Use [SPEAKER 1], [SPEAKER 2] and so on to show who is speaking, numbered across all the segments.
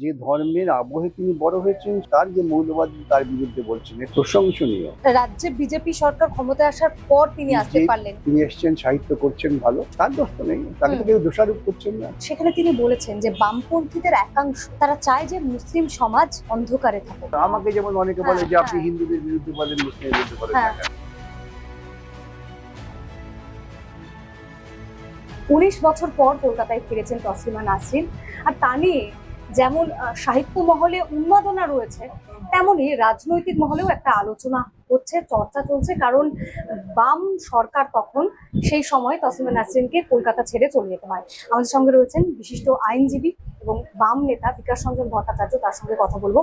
[SPEAKER 1] যে ধর্মের আবহে তিনি বড় হয়েছেন তার যে মৌলবাদ তার বিরুদ্ধে বলছেন এ প্রশংসনীয়।
[SPEAKER 2] রাজ্যে বিজেপি সরকার ক্ষমতায় আসার পর তিনি আসতে
[SPEAKER 1] যে
[SPEAKER 2] পারলেন।
[SPEAKER 1] তিনি এসছেন, সাহিত্য করছেন ভালো, তার দোষ তো নেই, তাকে তো
[SPEAKER 2] হুম।
[SPEAKER 1] কেউ দোষারোপ করছেন না।
[SPEAKER 2] সেখানে তিনি বলেছেন যে বামপন্থীদের একাংশ তারা চায় যে মুসলিম সমাজ অন্ধকারে থাকুক।
[SPEAKER 1] আমাকে যেমন অনেকে বলে যে আপনি হিন্দুদের বিরুদ্ধে বলেন, মুসলিমের বিরুদ্ধে বলেন না
[SPEAKER 2] হ্যাঁ।
[SPEAKER 1] কেন?
[SPEAKER 2] 19 বছর পর কলকাতায় ফিরেছেন তসলিমা নাসরিন। আর তা নিয়ে যেমন সাহিত্য মহলে উন্মাদনা রয়েছে, তেমনি রাজনৈতিক মহলেও একটা আলোচনা হচ্ছে, চর্চা চলছে। কারণ বাম সরকার তখন সেই সময় তসলিমা নাসরিনকে কলকাতা ছেড়ে চলে যেতে হয়। আমাদের সঙ্গে রয়েছেন বিশিষ্ট আইনজীবী এবং বাম নেতা বিকাশ রঞ্জন ভট্টাচার্য, তার সঙ্গে কথা বলবো।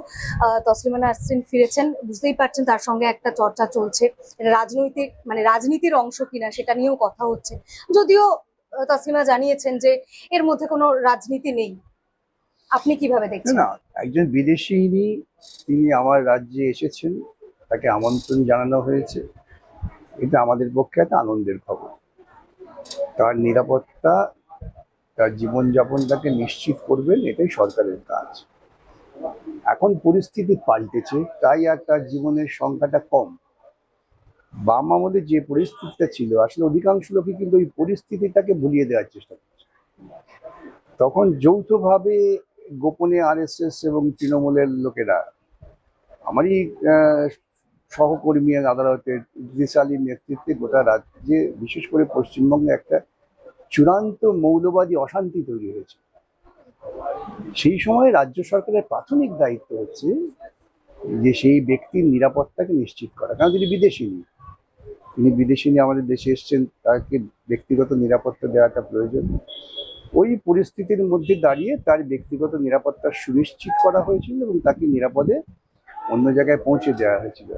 [SPEAKER 2] তসলিমা নাসরিন ফিরেছেন, বুঝতেই পারছেন তার সঙ্গে একটা চর্চা চলছে। এটা রাজনৈতিক রাজনীতির অংশ কিনা সেটা নিয়েও কথা হচ্ছে, যদিও তসলিমা জানিয়েছেন যে এর মধ্যে কোনো রাজনীতি নেই। আপনি কিভাবে
[SPEAKER 1] না
[SPEAKER 2] দেখছেন?
[SPEAKER 1] না, একজন বিদেশিনী তিনি আমার রাজ্যে এসেছেন, তাকে আমন্ত্রণ জানানো হয়েছে, এটা আমাদের পক্ষে একটা আনন্দের খবর। তার নিরাপত্তা, তার জীবনযাপনটাকে নিশ্চিত করবেন, এটাই সরকারের কাজ। এখন পরিস্থিতি পাল্টেছে, তাই আর তার জীবনের সংখ্যাটা কম। বাম আমলে যে পরিস্থিতিটা ছিল, আসলে অধিকাংশ লোকই কিন্তু ওই পরিস্থিতিটাকে ভুলিয়ে দেওয়ার চেষ্টা করছে। তখন যৌথভাবে গোপনে আরএসএস এবং তৃণমূলের লোকেরা, আমারই সহকর্মী আদালতের ইদ্রিস আলীর নেতৃত্বে গোটা রাজ্যে, বিশেষ করে পশ্চিমবঙ্গে একটা চূড়ান্ত মৌলবাদী অশান্তি তৈরি হয়েছে। সেই সময় রাজ্য সরকারের প্রাথমিক দায়িত্ব হচ্ছে যে সেই ব্যক্তির নিরাপত্তাকে নিশ্চিত করা, কারণ তিনি বিদেশিনী আমাদের দেশে এসছেন, তাকে ব্যক্তিগত নিরাপত্তা দেওয়াটা প্রয়োজন। ওই পরিস্থিতির মধ্যে দাঁড়িয়ে তার ব্যক্তিগত নিরাপত্তা সুনিশ্চিত করা হয়েছিল এবং তাকে নিরাপদে অন্য জায়গায় পৌঁছে দেওয়া হয়েছিল।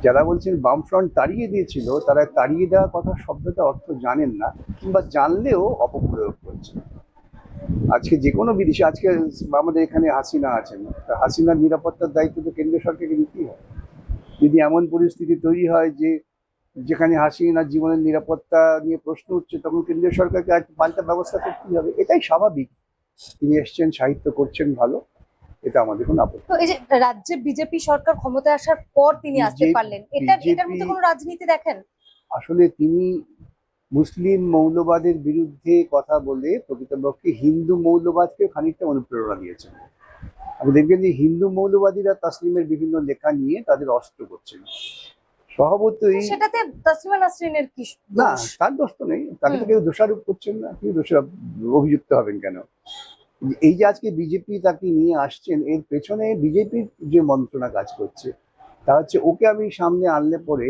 [SPEAKER 1] যারা বলছেন বামফ্রন্ট তাড়িয়ে দিয়েছিল, তারা তাড়িয়ে দেওয়া কথা শব্দটা অর্থ জানেন না, কিংবা জানলেও অপপ্রয়োগ করছে। আজকে যে কোনো বিদেশি, আজকে আমাদের এখানে হাসিনা আছেন, হাসিনার নিরাপত্তার দায়িত্ব তো কেন্দ্রীয় সরকারকে নিতেই হয়। যদি এমন পরিস্থিতি তৈরি হয় যে যেখানে হাসিনার জীবনের নিরাপত্তা নিয়ে প্রশ্ন উঠছে, তখন কেন্দ্রীয় সরকারকে আর পাল্টা ব্যবস্থা করতেই হবে, এটাই স্বাভাবিক। তিনি এসছেন, সাহিত্য করছেন ভালো, এটা আমাদের কোনো আপত্তি।
[SPEAKER 2] তো এই যে রাজ্যে বিজেপি সরকার ক্ষমতায় আসার পর তিনি আসতে পারলেন, এটার মধ্যে কোনো রাজনীতি দেখেন?
[SPEAKER 1] আসলে তিনি মুসলিম মৌলবাদের বিরুদ্ধে কথা বলে প্রকৃতপক্ষে হিন্দু মৌলবাদকে খানিকটা অনুপ্রেরণা দিয়েছেন। আপনি দেখবেন যে হিন্দু মৌলবাদীরা তাসলিমের বিভিন্ন লেখা নিয়ে তাদের অস্ত্র করছেন স্বভাবতই।
[SPEAKER 2] সেটাতে তসলিমা নাসরিনের কি
[SPEAKER 1] না,
[SPEAKER 2] দোষ?
[SPEAKER 1] তার দোষ তো নেই, তাকে তো কেউ দোষারোপ করছেন না, কেউ দোষারোপ অভিযুক্ত হবেন কেন? এই যে আজকে বিজেপি তাকে নিয়ে আসছেন, এর পেছনে বিজেপির যে মন্ত্রণা কাজ করছে, তা হচ্ছে ওকে আমি সামনে আনলে পরে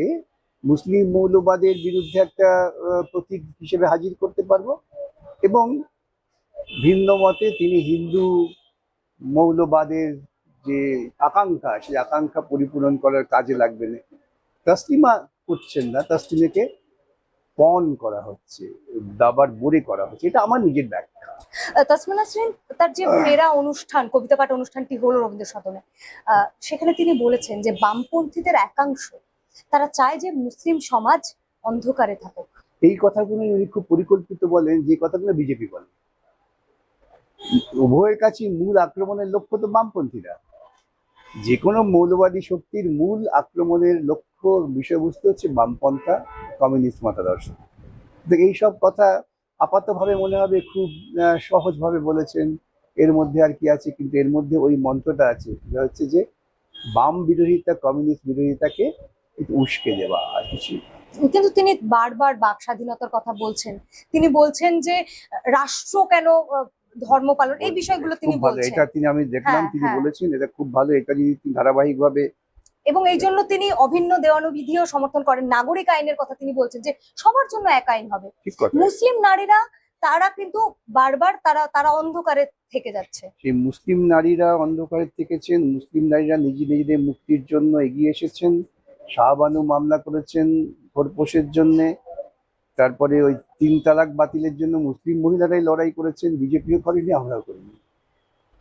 [SPEAKER 1] মুসলিম মৌলবাদের বিরুদ্ধে একটা প্রতীক হিসেবে হাজির করতে পারবো, এবং ভিন্ন মতে তিনি হিন্দু মৌলবাদের যে আকাঙ্ক্ষা, সেই আকাঙ্ক্ষা পরিপূরণ করার কাজে লাগবে না। তসলিমা করছেন না, তসলিমাকে পণ করা হচ্ছে, দাবার বরে করা হচ্ছে, এটা আমার নিজের ব্যাখ্যা।
[SPEAKER 2] তসলিমা নাসরিন তার যে ফেরা অনুষ্ঠান, কবিতা পাঠ অনুষ্ঠানটি হলো রবীন্দ্র সদনে, সেখানে তিনি বলেছেন যে বামপন্থীদের একাংশ তারা চায় যে মুসলিম সমাজ অন্ধকারে থাকুক।
[SPEAKER 1] এই কথাগুলো উনি খুব পরিকল্পিত বলেন, যে কথাগুলো বিজেপি বলে। উভয়ের কাছে মূল আক্রমণের লক্ষ্য তো বামপন্থীরা। যে কোনো মৌলবাদী শক্তির মূল আক্রমণের লক্ষ্য, বিষয়বস্তু হচ্ছে বামপন্থা, কমিউনিস্ট মতাদর্শ। তো এইসব কথা আপাতভাবে মনে হবে খুব সহজভাবে বলেছেন, এর মধ্যে আর কি আছে, কিন্তু এর মধ্যে ওই মন্ত্রটা আছে, যেটা হচ্ছে যে বাম বিরোধিতা, কমিউনিস্ট বিরোধিতাকে একটু উস্কে দেওয়া, আর কিছু।
[SPEAKER 2] কিন্তু তিনি বারবার বাক স্বাধীনতার কথা বলছেন। তিনি বলছেন যে রাষ্ট্র কেন ধর্ম পালন, এই বিষয়গুলো তিনি
[SPEAKER 1] খুব ভালো,
[SPEAKER 2] বলছেন।
[SPEAKER 1] এটা তিনি, আমি দেখলাম তিনি বলেছেন, এটা খুব ভালো, এটা যদি তিনি ধারাবাহিকভাবে।
[SPEAKER 2] এবং এই জন্য তিনি অভিন্ন দেওয়ানবিধিও সমর্থন করেন। নাগরিক আইনের কথা তিনি বলছেন যে সবার জন্য এক আইন হবে।
[SPEAKER 1] ঠিক কথা।
[SPEAKER 2] মুসলিম নারীরা তারা কিন্তু বারবার তারা অন্ধকারে থেকে যাচ্ছে।
[SPEAKER 1] সেই মুসলিম নারীরা অন্ধকারে থেকেছেন, মুসলিম নারীরা নিজেদের মুক্তির জন্য এগিয়ে এসেছেন, শাহবানু মামলা করেছেন খোরপোশের জন্যে, তারপরে ওই 3 তালাক বাতিলের জন্য মুসলিম মহিলারাই লড়াই করেছেন, বিজেপিও করেনি, আমরাও করিনি।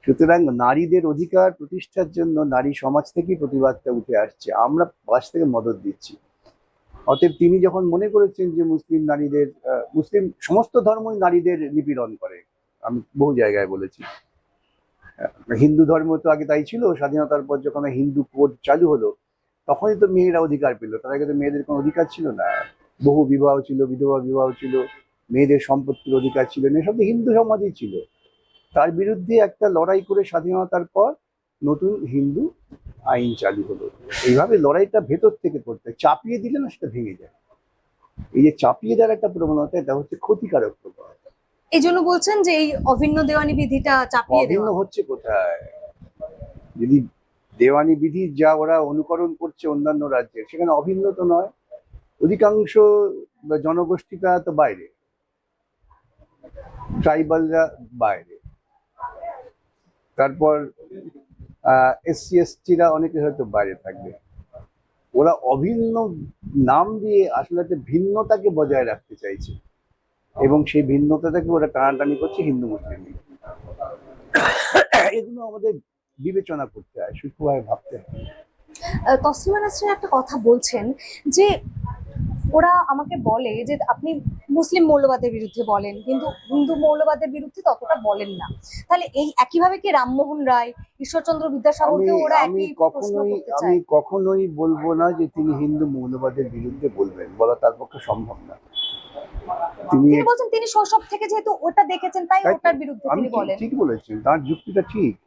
[SPEAKER 1] সুতরাং নারীদের অধিকার প্রতিষ্ঠার জন্য নারী সমাজ থেকেই প্রতিবাদটা উঠে আসছে, আমরা পাশ থেকে মদত দিচ্ছি। অতএব তিনি যখন মনে করেছেন যে মুসলিম নারীদের, মুসলিম সমস্ত ধর্মই নারীদের নিপীড়ন করে, আমি বহু জায়গায় বলেছি, হিন্দু ধর্ম তো আগে তাই ছিল, স্বাধীনতার পর যখন হিন্দু কোড চালু হলো তখনই তো মেয়েরা অধিকার পেল, তার আগে তো মেয়েদের কোনো অধিকার ছিল না। বহু বিবাহ ছিল, বিধবা বিবাহ ছিল, মেয়েদের সম্পত্তির অধিকার ছিল না, এসব তো হিন্দু সমাজেই ছিল। তার বিরুদ্ধে একটা লড়াই করে স্বাধীনতার পর নতুন হিন্দু আইন চালু হলো। এইভাবে লড়াইটা ভেতর থেকে করতে হয়। চাপিয়ে দিলে না সেটা ভেঙে যায়। এই যে চাপিয়ে দেওয়ার একটা প্রবণতা, এটা হচ্ছে ক্ষতিকারক প্রবণতা।
[SPEAKER 2] এই জন্য বলছেন যে এই অভিন্ন দেওয়ানি বিধিটা চাপিয়ে
[SPEAKER 1] অভিন্ন
[SPEAKER 2] দেওয়া।
[SPEAKER 1] হচ্ছে কোথায়? যদি দেওয়ানি বিধি যা ওরা অনুকরণ করছে অন্যান্য রাজ্যে, সেখানে অভিন্ন তো নয়। অধিকাংশ জনগোষ্ঠীটা তো বাইরে, ট্রাইবালরা বাইরে, তারপর এসসি এসটিরা অনেকে হয়তো বাইরে থাকবে। ওরা অভিন্ন নাম দিয়ে আসলে একটা ভিন্নতাকে বজায় রাখতে চাইছে, এবং সেই ভিন্নতাটাকে ওরা টানাটানি করছে হিন্দু মুসলিম নিয়ে। এগুলো আমাদের বিবেচনা করতে হয়, সূক্ষ্মভাবে ভাবতে হয়।
[SPEAKER 2] তসলিমা নাসরিন একটা কথা বলছেন যে ওরা আমাকে বলে যে আপনি মুসলিম মৌলবাদের বিরুদ্ধে বলেন কিন্তু হিন্দু মৌলবাদের বিরুদ্ধে ততটা বলেন না। তাহলে এই একইভাবে কি রামমোহন রায়, ঈশ্বরচন্দ্র
[SPEAKER 1] আমি
[SPEAKER 2] বিদ্যাসাগরকেও ওরা
[SPEAKER 1] আমি
[SPEAKER 2] একই প্রশ্ন
[SPEAKER 1] কখনোই
[SPEAKER 2] করতে
[SPEAKER 1] আমি
[SPEAKER 2] চায়?
[SPEAKER 1] কখনোই বলবো না যে তিনি হিন্দু মৌলবাদের বিরুদ্ধে বলবেন, বলা তার পক্ষে সম্ভব না। তিনি
[SPEAKER 2] তিনি বলছেন তিনি শৈশব থেকে যেহেতু ওটা দেখেছেন তাই
[SPEAKER 1] তাই তো,
[SPEAKER 2] ওটার বিরুদ্ধে
[SPEAKER 1] আমি
[SPEAKER 2] তিনি বলেন।
[SPEAKER 1] ঠিক বলেছেন, তার যুক্তিটা ঠিক,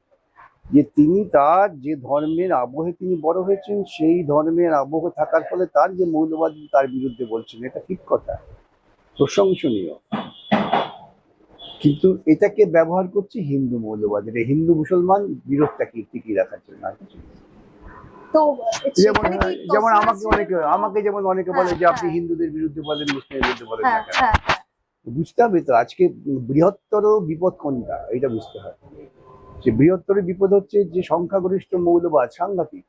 [SPEAKER 1] যে তিনি তার যে ধর্মের আবহে তিনি বড় হয়েছেন, সেই ধর্মের আবহ থাকার ফলে তার যে মৌলবাদ তার বিরুদ্ধে বলছেন, এটা ঠিক কথা, প্রশংসনীয়। কিন্তু এটাকে ব্যবহার করছে হিন্দু মৌলবাদীরা, হিন্দু মুসলমান বিরোধটাকে টিকিয়ে রাখার জন্য আর কিছু না।
[SPEAKER 2] তো
[SPEAKER 1] যেমন
[SPEAKER 2] সেখানে কি
[SPEAKER 1] যেমন
[SPEAKER 2] তসলিমা
[SPEAKER 1] আমাকে
[SPEAKER 2] নাসরিনের-
[SPEAKER 1] আমাকে যেমন অনেকে বলে যে আপনি হিন্দুদের বিরুদ্ধে বলেন, মুসলিমের বিরুদ্ধে বলেন না
[SPEAKER 2] হ্যাঁ
[SPEAKER 1] কেন।
[SPEAKER 2] হ্যাঁ
[SPEAKER 1] বুঝতে হবে তো আজকে বৃহত্তর বিপদ কোনটা, এটা বুঝতে হয়। যে বৃহত্তর বিপদ হচ্ছে যে সংখ্যাগরিষ্ঠ মৌলবাদ সাংঘাতিক।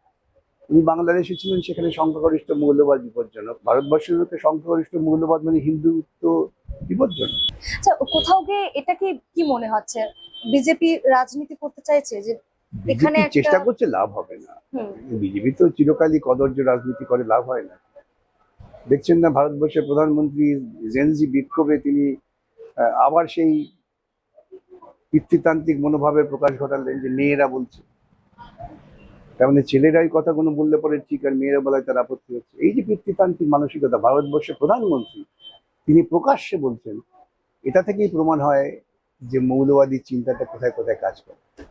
[SPEAKER 1] উনি বাংলাদেশে ছিলেন, সেখানে সংখ্যাগরিষ্ঠ মৌলবাদ বিপজ্জনক। ভারতবর্ষের লোকে সংখ্যাগরিষ্ঠ মৌলবাদ মানে হিন্দুত্ব বিপজ্জনক।
[SPEAKER 2] আচ্ছা, কোথাও গিয়ে এটা কি কি মনে হচ্ছে বিজেপি রাজনীতি করতে চাইছে যে এখানে
[SPEAKER 1] বিজেপি
[SPEAKER 2] একটা
[SPEAKER 1] চেষ্টা করছে, লাভ হবে না।
[SPEAKER 2] হুম
[SPEAKER 1] বিজেপি তো চিরকালই কদর্য রাজনীতি করে, লাভ হয় না। দেখছেন না ভারতবর্ষের প্রধানমন্ত্রী জেনজি বিক্ষোভে তিনি আবার সেই পিতৃতান্ত্রিক মনোভাবের প্রকাশ ঘটালেন, যে মেয়েরা বলছে। তার মানে ছেলেরাই কথাগুলো বললে পরে ঠিক, আর মেয়েরা বলায় তার আপত্তি হচ্ছে। এই যে পিতৃতান্ত্রিক মানসিকতা, ভারতবর্ষের প্রধানমন্ত্রী তিনি প্রকাশ্যে বলছেন, এটা থেকেই প্রমাণ হয় যে মৌলবাদী চিন্তাটা কোথায় কোথায় কাজ করে।